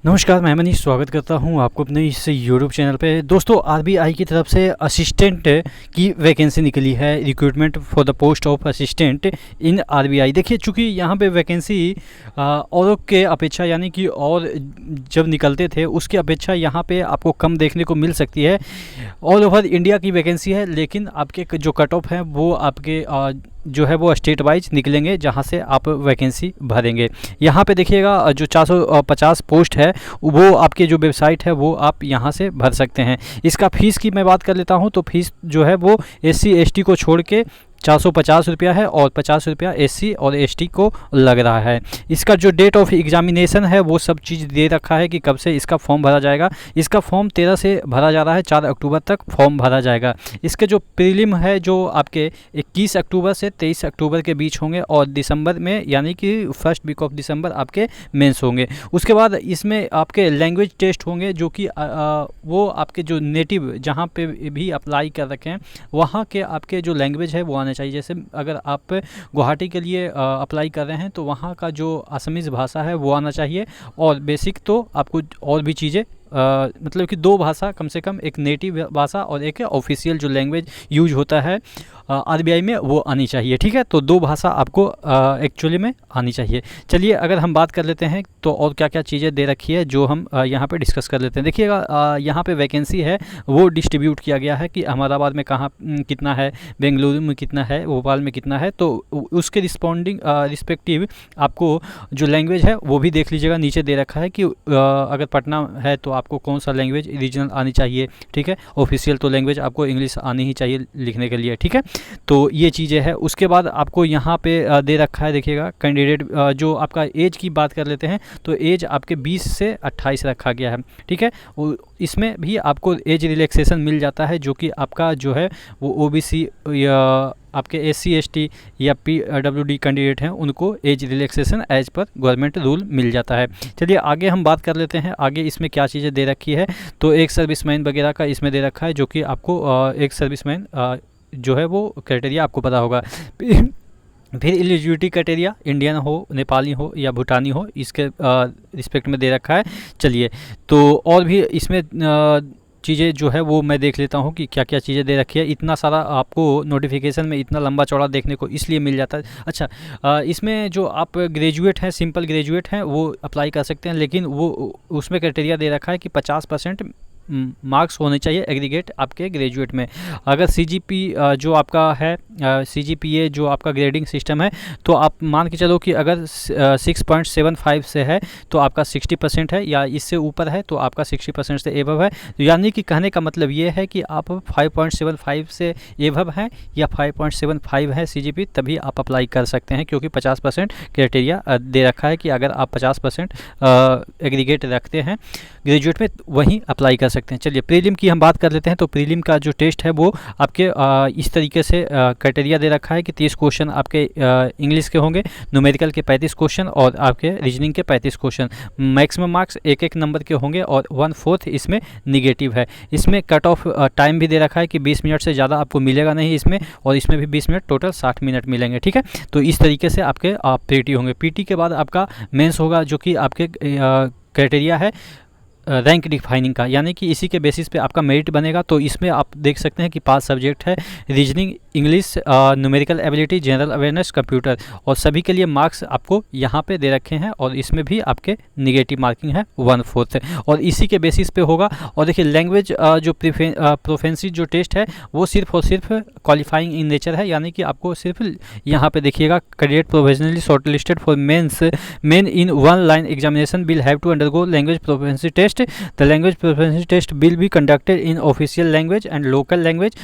नमस्कार, मैं मनीष स्वागत करता हूं आपको अपने इस यूट्यूब चैनल पे। दोस्तों, आरबीआई की तरफ से असिस्टेंट की वैकेंसी निकली है, recruitment for the post of assistant in RBI. देखिए, चूँकि यहाँ पे वैकेंसी औरों के अपेक्षा यानी कि और जब निकलते थे उसकी अपेक्षा यहाँ पे आपको कम देखने को मिल सकती है। ऑल ओवर इंडिया की वैकेंसी है, लेकिन आपके जो कट ऑफ है वो आपके जो है वो स्टेट वाइज निकलेंगे, जहाँ से आप वैकेंसी भरेंगे। यहाँ पे देखिएगा, जो 450 पोस्ट है वो आपके जो वेबसाइट है वो आप यहाँ से भर सकते हैं। इसका फ़ीस की मैं बात कर लेता हूँ, तो फीस जो है वो SC ST को छोड़ के 450 रुपया है और 50 रुपया SC और ST को लग रहा है। इसका जो डेट ऑफ एग्जामिनेशन है वो सब चीज़ दे रखा है कि कब से इसका फॉर्म भरा जाएगा। इसका फॉर्म 13 से भरा जा रहा है, 4 अक्टूबर तक फॉर्म भरा जाएगा। इसके जो प्रीलिम है जो आपके 21 अक्टूबर से 23 अक्टूबर के बीच होंगे और दिसंबर में यानी कि फर्स्ट वीक ऑफ दिसंबर आपके मेंस होंगे। उसके बाद इसमें आपके लैंग्वेज टेस्ट होंगे, जो कि वो आपके जो नेटिव जहाँ पे भी अप्लाई कर रखे हैं वहाँ के आपके जो लैंग्वेज है वो आना चाहिए। जैसे अगर आप गुवाहाटी के लिए अप्लाई कर रहे हैं तो वहाँ का जो असमीज़ भाषा है वो आना चाहिए, और बेसिक तो आपको और भी चीज़ें मतलब कि 2 भाषा कम से कम, एक नेटिव भाषा और एक ऑफिशियल जो लैंग्वेज यूज होता है आरबीआई में वो आनी चाहिए। ठीक है, तो 2 भाषा आपको एक्चुअली में आनी चाहिए। चलिए, अगर हम बात कर लेते हैं तो और क्या क्या चीज़ें दे रखी है जो हम यहाँ पे डिस्कस कर लेते हैं। देखिएगा, यहाँ पे वैकेंसी है वो डिस्ट्रीब्यूट किया गया है कि अहमदाबाद में कहाँ कितना है, बेंगलुरु में कितना है, भोपाल में कितना है, तो उसके रिस्पेक्टिव आपको जो लैंग्वेज है वो भी देख लीजिएगा। नीचे दे रखा है कि अगर पटना है तो आपको कौन सा लैंग्वेज रीजनल आनी चाहिए। ठीक है, ऑफिशियल तो लैंग्वेज आपको इंग्लिश आनी ही चाहिए लिखने के लिए। ठीक है, तो ये चीज़ें हैं। उसके बाद आपको यहाँ पे दे रखा है, देखिएगा कैंडिडेट जो आपका एज की बात कर लेते हैं तो एज आपके 20 से 28 रखा गया है। ठीक है, इसमें भी आपको एज रिलैक्सेशन मिल जाता है, जो कि आपका जो है वो OBC या आपके SC ST या PWD कैंडिडेट हैं उनको एज रिलैक्सेशन एज पर गवर्नमेंट रूल मिल जाता है। चलिए आगे हम बात कर लेते हैं, आगे इसमें क्या चीज़ें दे रखी है। तो एक सर्विसमैन वगैरह का इसमें दे रखा है, जो कि आपको एक सर्विसमैन जो है वो क्राइटेरिया आपको पता होगा। फिर एलिजिबिलिटी क्राइटेरिया इंडियन हो, नेपाली हो या भूटानी हो, इसके रिस्पेक्ट में दे रखा है। चलिए, तो और भी इसमें चीज़ें जो है वो मैं देख लेता हूँ कि क्या क्या चीज़ें दे रखी है। इतना सारा आपको नोटिफिकेशन में इतना लंबा चौड़ा देखने को इसलिए मिल जाता है। अच्छा, इसमें जो आप ग्रेजुएट हैं, सिंपल ग्रेजुएट हैं, वो अप्लाई कर सकते हैं, लेकिन वो उसमें क्राइटेरिया दे रखा है कि 50% मार्क्स होने चाहिए एग्रीगेट आपके ग्रेजुएट में। अगर CGP जो आपका है, CGPA जो आपका ग्रेडिंग सिस्टम है, तो आप मान के चलो कि अगर 6.75 से है तो आपका 60% है, या इससे ऊपर है तो आपका 60% से एबव है। यानी कि कहने का मतलब ये है कि आप 5.75 से एबव हैं या 5.75 है CGP, तभी आप अप्लाई कर सकते हैं, क्योंकि 50% क्राइटेरिया दे रखा है कि अगर आप 50% एग्रीगेट रखते हैं ग्रेजुएट में वहीं अप्लाई कर सकते हैं। चलिए, प्रीलिम की हम बात कर लेते हैं। तो प्रीलिम का जो टेस्ट है वो आपके इस तरीके से क्राइटेरिया दे रखा है कि 30 क्वेश्चन आपके इंग्लिश के होंगे, न्यूमेरिकल के 35 क्वेश्चन और आपके रीजनिंग के 35 क्वेश्चन। मैक्सिमम मार्क्स एक नंबर के होंगे और 1/4 इसमें निगेटिव है। इसमें कट ऑफ टाइम भी दे रखा है कि 20 मिनट से ज़्यादा आपको मिलेगा नहीं इसमें, और इसमें भी 20 मिनट, टोटल 60 मिनट मिलेंगे। ठीक है, तो इस तरीके से आपके PT होंगे। PT के बाद आपका मेंस होगा, जो कि आपके क्राइटेरिया है रैंक डिफाइनिंग का, यानी कि इसी के बेसिस पे आपका मेरिट बनेगा। तो इसमें आप देख सकते हैं कि 5 सब्जेक्ट है, reasoning, English, numerical ability, general awareness, computer, और सभी के लिए मार्क्स आपको यहाँ पे दे रखे हैं, और इसमें भी आपके निगेटिव मार्किंग है 1/4, और इसी के बेसिस पे होगा। और देखिए, लैंग्वेज जो प्रोफेंसी जो टेस्ट है वो सिर्फ और सिर्फ क्वालिफाइंग इन नेचर है, यानी कि आपको सिर्फ यहाँ पे देखिएगा, candidate professionally short listed for main in 1 line examination will have to undergo language proficiency test. The language proficiency test will be conducted in official language and local language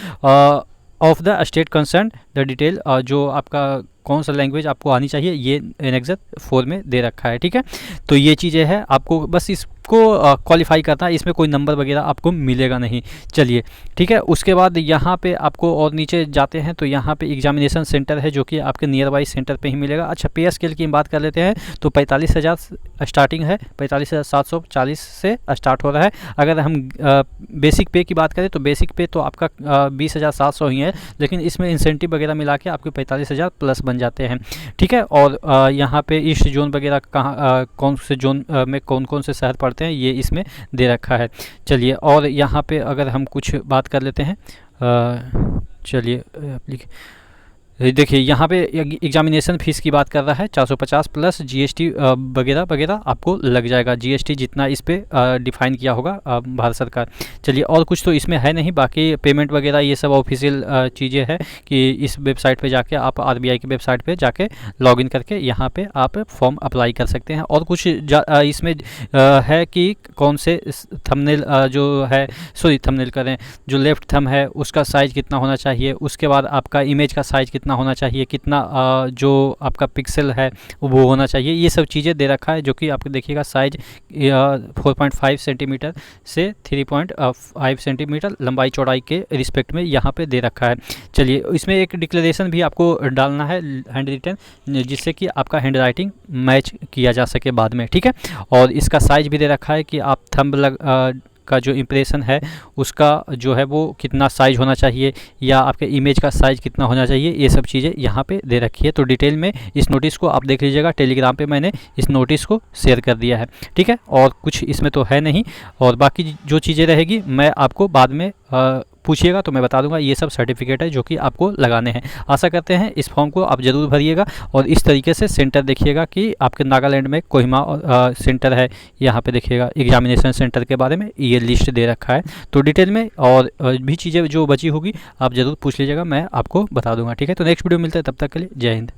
of the state concerned. The detail जो आपका कौन सा language आपको आनी चाहिए ये annexure 4 में दे रखा है। ठीक है, तो ये चीज़ें हैं, आपको बस इसको क्वालिफाई करना है, इसमें कोई नंबर वगैरह आपको मिलेगा नहीं। चलिए, ठीक है, उसके बाद यहाँ पे आपको और नीचे जाते हैं तो यहाँ पे एग्जामिनेशन सेंटर है, जो कि आपके नियर बाई सेंटर पे ही मिलेगा। अच्छा, पे स्केल की बात कर लेते हैं तो 45,000 स्टार्टिंग है, 45,740 से स्टार्ट हो रहा है। अगर हम बेसिक पे की बात करें तो बेसिक पे तो आपका 20,700 ही है, लेकिन इसमें इंसेंटिव वगैरह मिला के आपके 45,000 प्लस बन जाते हैं। ठीक है, और यहाँ पे ईस्ट जोन वगैरह कहाँ कौन से जोन में कौन कौन से शहर पड़ते करते हैं ये इसमें दे रखा है। चलिए, और यहाँ पे अगर हम कुछ बात कर लेते हैं, चलिए देखिए यहाँ पे एग्जामिनेशन फ़ीस की बात कर रहा है 450 प्लस जीएसटी वगैरह वगैरह आपको लग जाएगा, जीएसटी जितना इस पे डिफ़ाइन किया होगा भारत सरकार। चलिए, और कुछ तो इसमें है नहीं, बाकी पेमेंट वगैरह ये सब ऑफिशियल चीज़ें हैं कि इस वेबसाइट पे जाके आप आरबीआई की वेबसाइट पे जाके लॉगिन करके यहाँ पे आप फॉर्म अप्लाई कर सकते हैं। और कुछ इसमें है कि कौन से थंबनेल जो है, सॉरी थंबनेल करें, जो लेफ़्ट थंब है उसका साइज़ कितना होना चाहिए, उसके बाद आपका इमेज का साइज़ कितना होना चाहिए, कितना जो आपका पिक्सल है वो होना चाहिए, ये सब चीज़ें दे रखा है। जो कि आपको देखिएगा साइज 4.5 सेंटीमीटर से 3.5 सेंटीमीटर लंबाई चौड़ाई के रिस्पेक्ट में यहाँ पे दे रखा है। चलिए, इसमें एक डिक्लेरेशन भी आपको डालना है हैंड रिटन, जिससे कि आपका हैंड राइटिंग मैच किया जा सके बाद में, ठीक है। और इसका साइज भी दे रखा है कि आप थंब का जो इम्प्रेशन है उसका जो है वो कितना साइज़ होना चाहिए, या आपके इमेज का साइज़ कितना होना चाहिए, ये सब चीज़ें यहाँ पे दे रखी है। तो डिटेल में इस नोटिस को आप देख लीजिएगा, टेलीग्राम पे मैंने इस नोटिस को शेयर कर दिया है, ठीक है। और कुछ इसमें तो है नहीं, और बाकी जो चीज़ें रहेगी मैं आपको बाद में पूछिएगा तो मैं बता दूंगा। ये सब सर्टिफिकेट है जो कि आपको लगाने हैं। आशा करते हैं इस फॉर्म को आप ज़रूर भरिएगा, और इस तरीके से सेंटर देखिएगा कि आपके नागालैंड में कोहिमा सेंटर है, यहाँ पे देखिएगा एग्जामिनेशन सेंटर के बारे में ये लिस्ट दे रखा है। तो डिटेल में और भी चीज़ें जो बची होगी आप ज़रूर पूछ लीजिएगा, मैं आपको बता दूंगा, ठीक है। तो नेक्स्ट वीडियो मिलता है, तब तक के लिए जय हिंद।